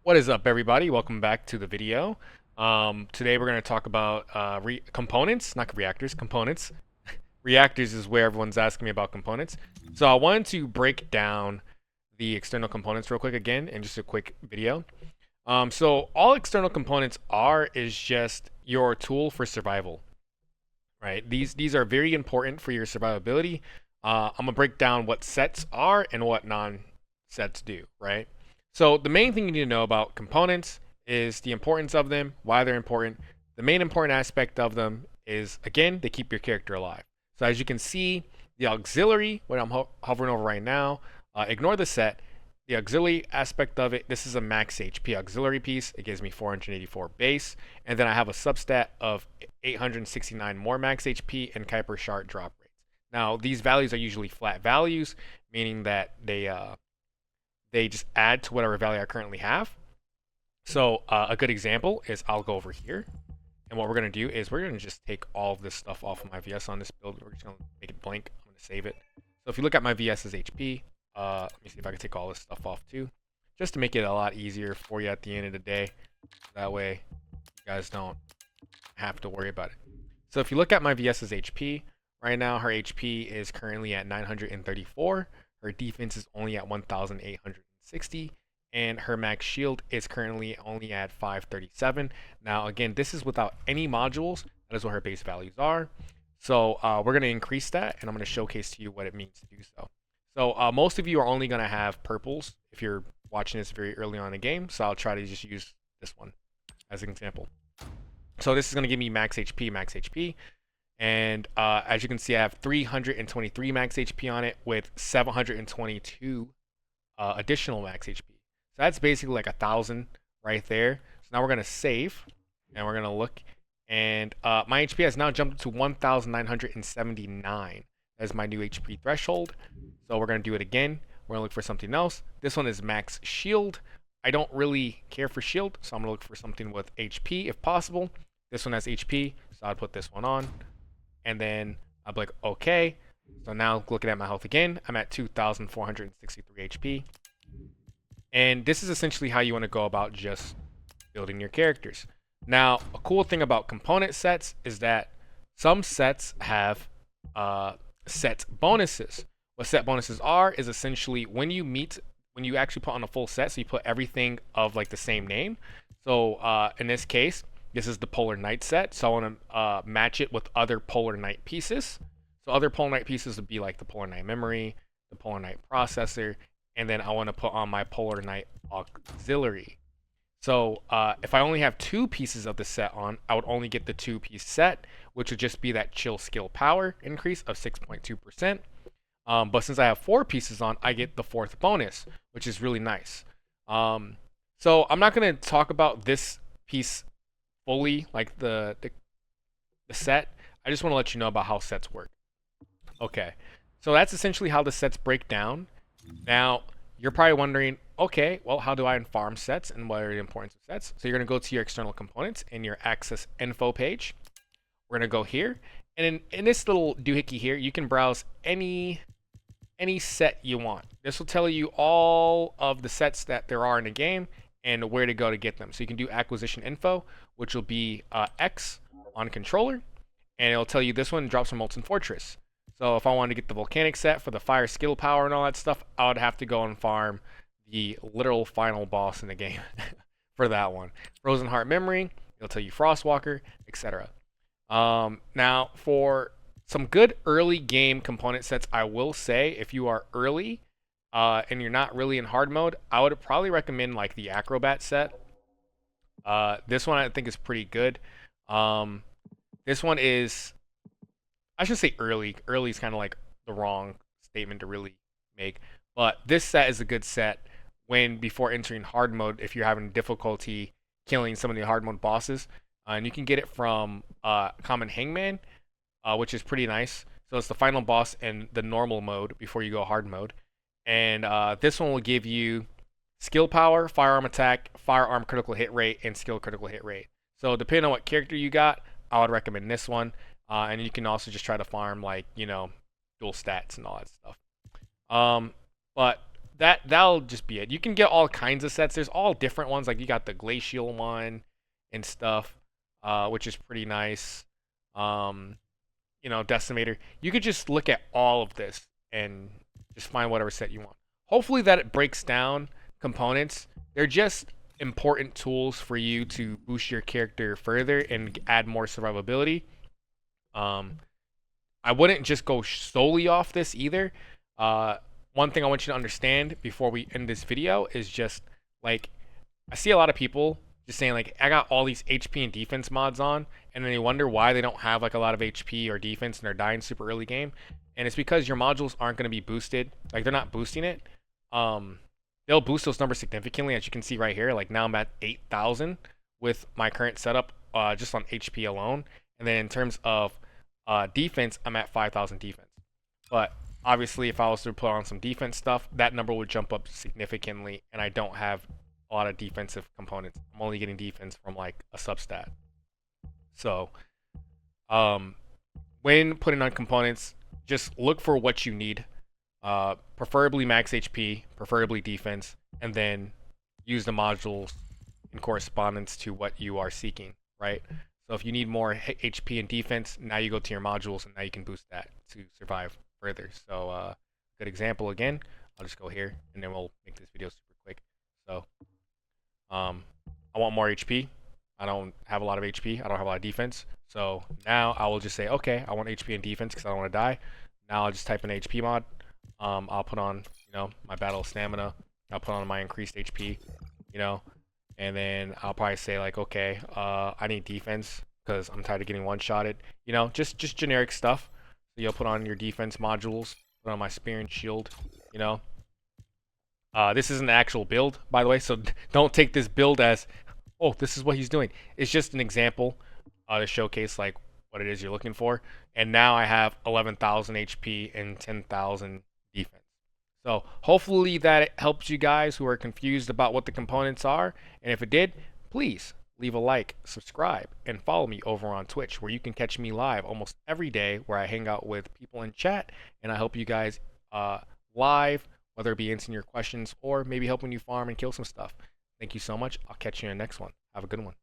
What is up, everybody? Welcome back to the video. Today we're going to talk about components, not reactors, components. Reactors is where everyone's asking me about components. So I wanted to break down the external components real quick again in just a quick video. So all external components are is just your tool for survival, right? These are very important for your survivability. I'm gonna break down what sets are and what non-sets do, right? So the main thing you need to know about components is the importance of them, why they're important. The main important aspect of them is, again, they keep your character alive. So as you can see, the auxiliary, what I'm hovering over right now, ignore the set. The auxiliary aspect of it, this is a max HP auxiliary piece. It gives me 484 base. And then I have a substat of 869 more max HP and Kuiper shard drop rates. Now, these values are usually flat values, meaning that they just add to whatever value I currently have. So a good example is I'll go over here. And what we're going to do is we're going to just take all of this stuff off of my VS on this build. We're just going to make it blank. I'm going to save it. So if you look at my VS's HP, let me see if I can take all this stuff off too, just to make it a lot easier for you at the end of the day. That way you guys don't have to worry about it. So if you look at my VS's HP, right now her HP is currently at 934. Her defense is only at 1,860. And her max shield is currently only at 537. Now, again, this is without any modules. That is what her base values are. So we're going to increase that, and I'm going to showcase to you what it means to do so. So most of you are only going to have purples if you're watching this very early on in the game. So I'll try to just use this one as an example. So this is going to give me max HP. And as you can see, I have 323 max HP on it with 722 additional max HP. So that's basically like 1,000 right there. So now we're going to save, and we're going to look. And my HP has now jumped to 1,979. That is my new HP threshold. So we're going to do it again. We're going to look for something else. This one is max shield. I don't really care for shield, so I'm going to look for something with HP if possible. This one has HP, so I'll put this one on. And then I'll be like, okay. So now looking at my health again, I'm at 2,463 HP. And this is essentially how you want to go about just building your characters. Now, a cool thing about component sets is that some sets have set bonuses. What set bonuses are is essentially when you actually put on a full set, so you put everything of like the same name. So in this case, this is the Polar Knight set. So I want to match it with other Polar Knight pieces. So other Polar Knight pieces would be like the Polar Knight memory, the Polar Knight processor, and then I want to put on my Polar Knight auxiliary. So if I only have 2 pieces of the set on, I would only get the 2-piece set, which would just be that chill skill power increase of 6.2%. But since I have 4 pieces on, I get the 4th bonus, which is really nice. So I'm not going to talk about this piece fully, like the set. I just want to let you know about how sets work. Okay, so that's essentially how the sets break down. Now, you're probably wondering, okay, well, how do I farm sets and what are the importance of sets? So you're going to go to your external components in your access info page. We're going to go here. And in this little doohickey here, you can browse any set you want. This will tell you all of the sets that there are in the game and where to go to get them. So you can do acquisition info, which will be X on controller. And it'll tell you this one drops from Molten Fortress. So if I wanted to get the volcanic set for the fire skill power and all that stuff, I would have to go and farm the literal final boss in the game for that one. Frozen Heart Memory, it'll tell you Frostwalker, etc. Now, for some good early game component sets, I will say if you are early and you're not really in hard mode, I would probably recommend like the Acrobat set. This one I think is pretty good. This one is, I should say early. Early is kind of like the wrong statement to really make. But this set is a good set before entering hard mode if you're having difficulty killing some of the hard mode bosses. And you can get it from Common Hangman, which is pretty nice. So it's the final boss in the normal mode before you go hard mode. And this one will give you skill power, firearm attack, firearm critical hit rate, and skill critical hit rate. So depending on what character you got, I would recommend this one. And you can also just try to farm like, dual stats and all that stuff. But that'll just be it. You can get all kinds of sets. There's all different ones. Like you got the glacial one and stuff, which is pretty nice. Um, decimator. You could just look at all of this and just find whatever set you want. Hopefully that it breaks down components. They're just important tools for you to boost your character further and add more survivability. I wouldn't just go solely off this either. One thing I want you to understand before we end this video is just like I see a lot of people just saying like I got all these HP and defense mods on, and then they wonder why they don't have like a lot of HP or defense and they're dying super early game. And it's because your modules aren't going to be boosted. Like they're not boosting it. They'll boost those numbers significantly, as you can see right here. Like now I'm at 8,000 with my current setup, just on HP alone. And then in terms of defense, I'm at 5,000 defense. But obviously, if I was to put on some defense stuff, that number would jump up significantly, and I don't have a lot of defensive components. I'm only getting defense from like a substat. So, when putting on components, just look for what you need. Preferably max HP, preferably defense, and then use the modules in correspondence to what you are seeking, right? So if you need more HP and defense, now you go to your modules, and now you can boost that to survive further. So good example again. I'll just go here, and then we'll make this video super quick. So I want more HP. I don't have a lot of HP. I don't have a lot of defense. So now I will just say, okay, I want HP and defense because I don't want to die. Now I'll just type in HP mod. I'll put on, my battle stamina. I'll put on my increased HP, and then I'll probably say like, okay, I need defense because I'm tired of getting one-shotted. Just generic stuff. So you'll put on your defense modules. Put on my spear and shield. This isn't the actual build, by the way, so don't take this build as, oh, this is what he's doing. It's just an example to showcase like what it is you're looking for. And now I have 11,000 HP and 10,000 defense. So hopefully that helps you guys who are confused about what the components are. And if it did, please leave a like, subscribe, and follow me over on Twitch, where you can catch me live almost every day, where I hang out with people in chat and I help you guys live, whether it be answering your questions or maybe helping you farm and kill some stuff. Thank you so much. I'll catch you in the next one. Have a good one.